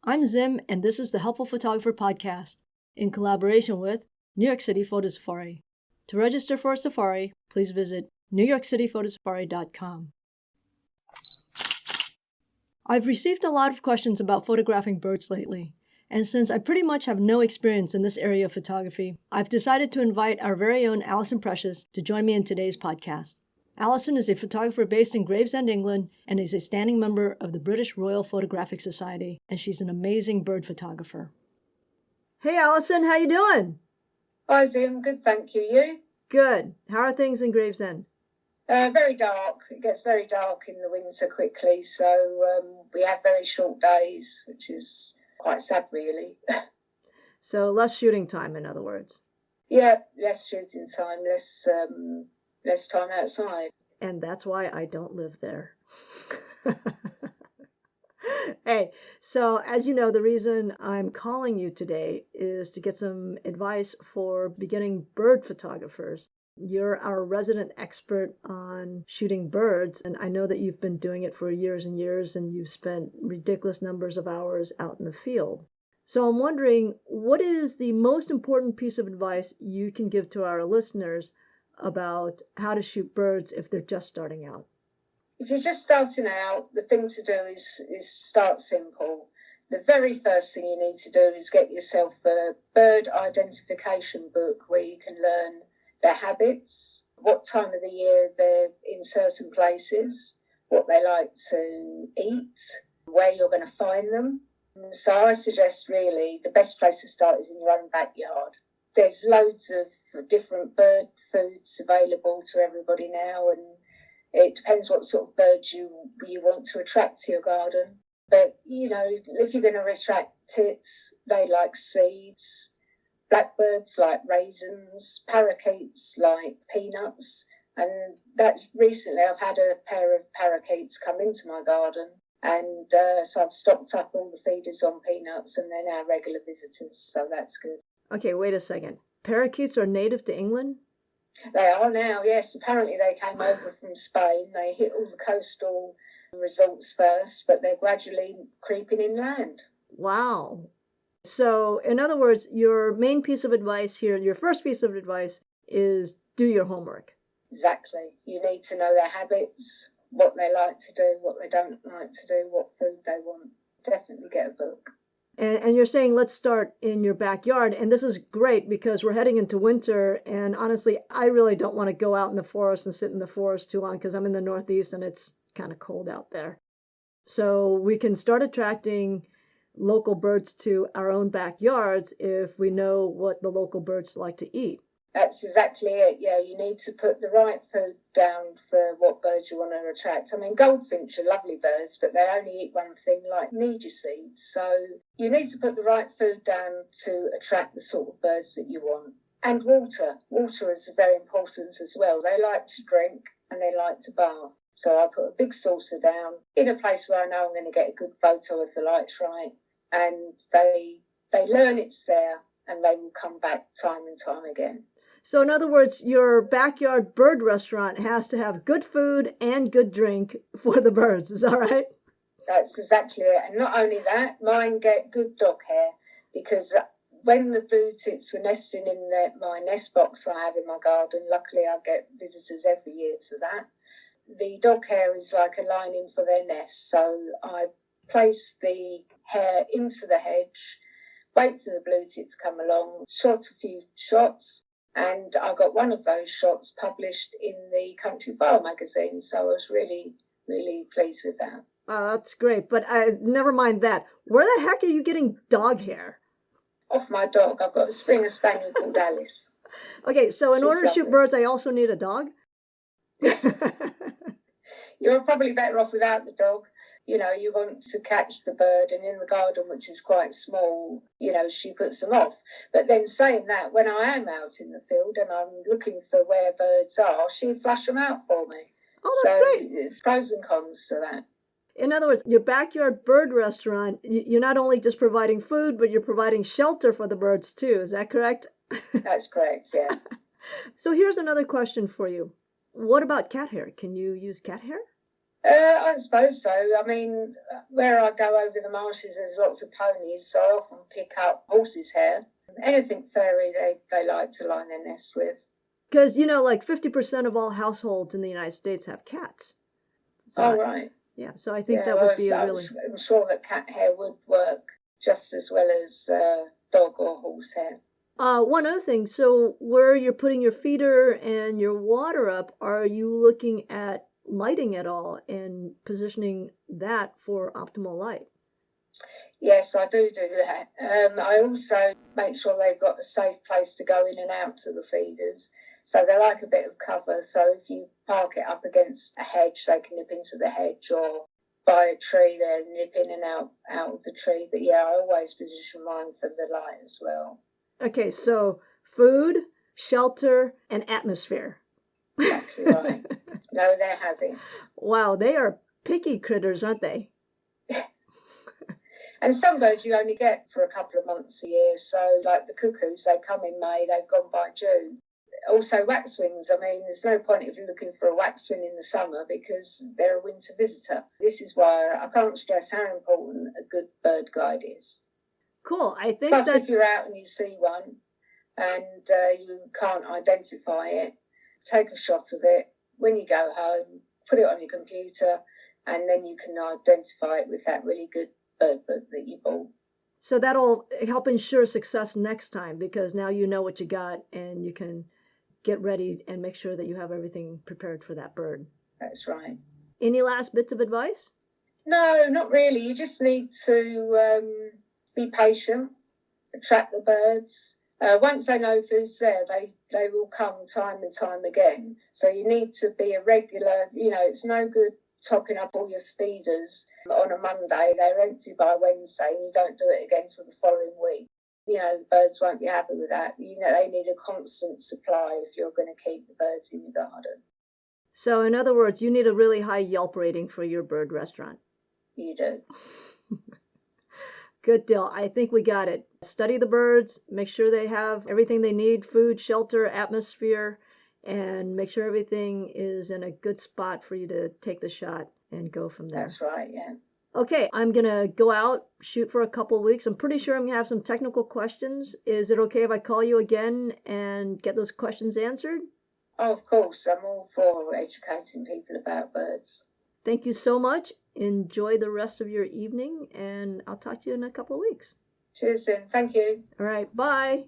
I'm Zim, and this is the Helpful Photographer Podcast, in collaboration with New York City Photo Safari. To register for a safari, please visit newyorkcityphotosafari.com. I've received a lot of questions about photographing birds lately, and since I pretty much have no experience in this area of photography, I've decided to invite our very own Alison Precious to join me in today's podcast. Alison is a photographer based in Gravesend, England, and is a standing member of the British Royal Photographic Society, and she's an amazing bird photographer. Hey, Alison, how you doing? Hi, Zim. Good, thank you. You? Good. How are things in Gravesend? Very dark. It gets very dark in the winter quickly, so we have very short days, which is quite sad, really. So less shooting time, in other words. Yeah, less shooting time, less time outside. And that's why I don't live there. Hey, so as you know, the reason I'm calling you today is to get some advice for beginning bird photographers. You're our resident expert on shooting birds, and I know that you've been doing it for years and years, and you've spent ridiculous numbers of hours out in the field. So I'm wondering, what is the most important piece of advice you can give to our listeners about how to shoot birds if they're just starting out? If you're just starting out, the thing to do is start simple. The very first thing you need to do is get yourself a bird identification book where you can learn their habits, what time of the year they're in certain places, what they like to eat, where you're going to find them. So I suggest really the best place to start is in your own backyard. There's loads of different bird foods available to everybody now, and it depends what sort of birds you want to attract to your garden. But, you know, if you're going to attract tits, they like seeds. Blackbirds like raisins, parakeets like peanuts. And that recently I've had a pair of parakeets come into my garden. And so I've stocked up all the feeders on peanuts, and they're now regular visitors. So that's good. Okay, wait a second. Parakeets are native to England? They are now, yes. Apparently they came over from Spain. They hit all the coastal resorts first, but they're gradually creeping inland. Wow. So, in other words, your main piece of advice here, your first piece of advice is do your homework. Exactly. You need to know their habits, what they like to do, what they don't like to do, what food they want. Definitely get a book. And you're saying let's start in your backyard. And this is great because we're heading into winter. And honestly, I really don't want to go out in the forest and sit in the forest too long because I'm in the Northeast and it's kind of cold out there. So we can start attracting local birds to our own backyards if we know what the local birds like to eat. That's exactly it. Yeah, you need to put the right food down for what birds you want to attract. I mean, goldfinch are lovely birds, but they only eat one thing like Niger seeds. So you need to put the right food down to attract the sort of birds that you want. And water. Water is very important as well. They like to drink and they like to bath. So I put a big saucer down in a place where I know I'm going to get a good photo if the light's right. And they learn it's there and they will come back time and time again. So in other words, your backyard bird restaurant has to have good food and good drink for the birds. Is that right? That's exactly it. And not only that, mine get good dog hair because when the blue tits were nesting in my nest box I have in my garden, luckily I get visitors every year to that. The dog hair is like a lining for their nest. So I place the hair into the hedge, wait for the blue tits to come along, shot a few shots. And I got one of those shots published in the Country File magazine. So I was really, really pleased with that. Oh, that's great. But never mind that. Where the heck are you getting dog hair? Off my dog. I've got a Springer Spaniel called Alice. Okay, so in order to shoot birds, I also need a dog? You're probably better off without the dog. You know, you want to catch the bird, and in the garden, which is quite small, you know, she puts them off. But then saying that, when I am out in the field and I'm looking for where birds are, she'll flush them out for me. Oh, that's great. There's pros and cons to that. In other words, your backyard bird restaurant, you're not only just providing food, but you're providing shelter for the birds too. Is that correct? That's correct, yeah. So here's another question for you. What about cat hair? Can you use cat hair? I suppose so. I mean, where I go over the marshes, there's lots of ponies, so I often pick up horses' hair. Anything furry they like to line their nest with. Because, like 50% of all households in the United States have cats. So, Right. Yeah, so I think that would be a really... I'm sure that cat hair would work just as well as dog or horse hair. One other thing, so where you're putting your feeder and your water up, are you looking at lighting at all and positioning that for optimal light? Yes, I do that. I also make sure they've got a safe place to go in and out to the feeders. So they like a bit of cover. So if you park it up against a hedge, they can nip into the hedge, or by a tree, they nip in and out of the tree. But yeah, I always position mine for the light as well. Okay, so food, shelter, and atmosphere. Exactly right. Know their habits. Wow, they are picky critters, aren't they? And some birds you only get for a couple of months a year. So like the cuckoos, they come in May, they've gone by June. Also waxwings, I mean, there's no point if you're looking for a waxwing in the summer because they're a winter visitor. This is why I can't stress how important a good bird guide is. Cool. I think Plus, if you're out and you see one and you can't identify it, take a shot of it. When you go home, put it on your computer, and then you can identify it with that really good bird book that you bought. So that'll help ensure success next time, because now you know what you got and you can get ready and make sure that you have everything prepared for that bird. That's right. Any last bits of advice? No, not really. You just need to be patient, attract the birds. Once they know food's there, they will come time and time again. So you need to be a regular, it's no good topping up all your feeders on a Monday. They're empty by Wednesday and you don't do it again till the following week. The birds won't be happy with that. They need a constant supply if you're going to keep the birds in your garden. So in other words, you need a really high Yelp rating for your bird restaurant. You do. Good deal. I think we got it. Study the birds, make sure they have everything they need, food, shelter, atmosphere, and make sure everything is in a good spot for you to take the shot and go from there. That's right, yeah. Okay, I'm going to go out, shoot for a couple of weeks. I'm pretty sure I'm going to have some technical questions. Is it okay if I call you again and get those questions answered? Oh, of course. I'm all for educating people about birds. Thank you so much. Enjoy the rest of your evening, and I'll talk to you in a couple of weeks. Cheers, then. Thank you. All right, bye.